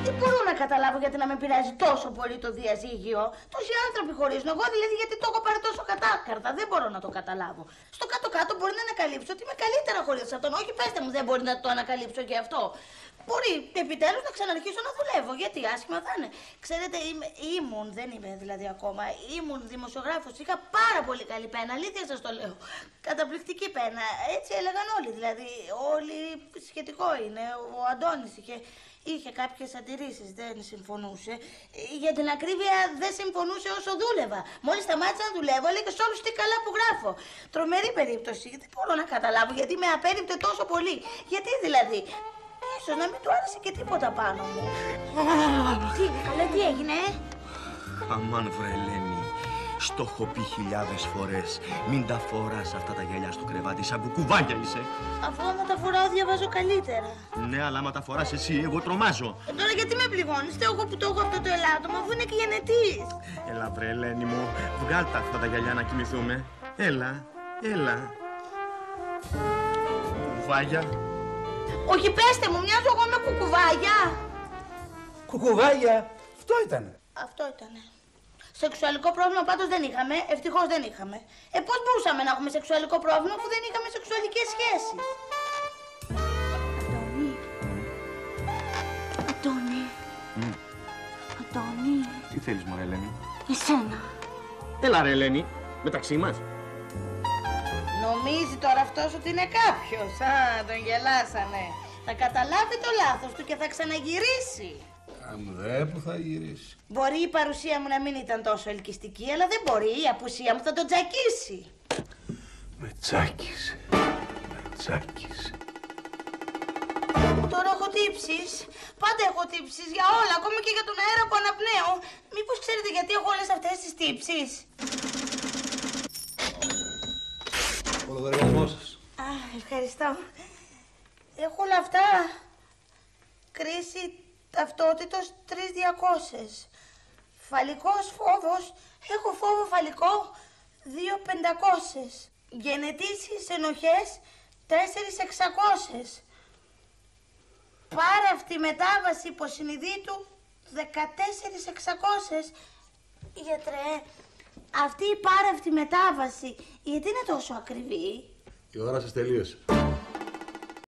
Δεν μπορώ να καταλάβω γιατί να με πειράζει τόσο πολύ το διαζύγιο. Τόσοι άνθρωποι χωρίζουν. Εγώ δηλαδή γιατί το έχω πάρει τόσο κατάκαρτα. Δεν μπορώ να το καταλάβω. Στο κάτω-κάτω μπορεί να ανακαλύψω ότι είμαι καλύτερα χωρίς αυτόν. Όχι, πέστε μου, δεν μπορεί να το ανακαλύψω και αυτό. Μπορεί επιτέλους να ξαναρχίσω να δουλεύω. Γιατί άσχημα θα είναι. Ξέρετε, δεν είμαι δηλαδή ακόμα. Ήμουν δημοσιογράφος. Είχα πάρα πολύ καλή πένα. Αλήθεια σας το λέω. Καταπληκτική πένα. Έτσι έλεγαν όλοι. Δηλαδή, όλοι σχετικό είναι. Ο Αντώνης είχε κάποιες αντιρρήσεις. Δεν συμφωνούσε. Για την ακρίβεια, δεν συμφωνούσε όσο δούλευα. Μόλις σταμάτησα να δουλεύω, έλεγε σε όλους τι καλά που γράφω. Τρομερή περίπτωση. Δεν μπορώ να καταλάβω γιατί με απέριπτε τόσο πολύ. Γιατί δηλαδή. Ίσως να μην του άρεσε και τίποτα πάνω μου. Τι έγινε? Αμάν βρε Ελένη, στο έχω πει χιλιάδες φορές. Μην τα φοράς αυτά τα γυαλιά στο κρεβάτι, σαν κουκουβάγια είσαι. Αφού άμα τα φοράω διαβάζω καλύτερα. Ναι, αλλά άμα τα φοράς εσύ, εγώ τρομάζω. Τώρα γιατί με πληγώνεις, εγώ που το έχω αυτό το ελάττωμα, αφού είναι και γενετής. Έλα βρε Ελένη μου, βγάλ' τα αυτά τα γυαλιά να κοιμηθούμε. Έλα. Κουκουβάγια. Όχι, πέστε μου, μοιάζω εγώ με κουκουβάγια. Κουκουβάγια, αυτό ήταν. Αυτό ήτανε. Σεξουαλικό πρόβλημα πάντως δεν είχαμε, ευτυχώς δεν είχαμε. Πώς μπορούσαμε να έχουμε σεξουαλικό πρόβλημα αφού δεν είχαμε σεξουαλικές σχέσεις? Αντώνη. Τι θέλεις μωρέ Ελένη? Εσένα. Έλα ρε Ελένη, μεταξύ μας. Νομίζει τώρα αυτός ότι είναι κάποιος. Τον γελάσανε. Θα καταλάβει το λάθος του και θα ξαναγυρίσει. Αν δε που θα γυρίσει. Μπορεί η παρουσία μου να μην ήταν τόσο ελκυστική, αλλά δεν μπορεί. Η απουσία μου θα τον τζακίσει. Με τσάκισε. Τώρα έχω τύψεις. Πάντα έχω τύψεις για όλα, ακόμα και για τον αέρα που αναπνέω. Μήπως ξέρετε γιατί έχω όλες αυτές τις τύψεις? Ο λογαριασμός σας. Ευχαριστώ. Έχω όλα αυτά. Κρίση ταυτότητος 3.200. Φαλικός φόβος. Έχω φόβο φαλικό 2.500. Γενετήσεις ενοχές 4.600. Πάραυτη μετάβαση υποσυνειδήτου 14.600. Γιατρέ, αυτή η πάραυτη μετάβαση γιατί είναι τόσο ακριβή? Η ώρα σας τελείωσε.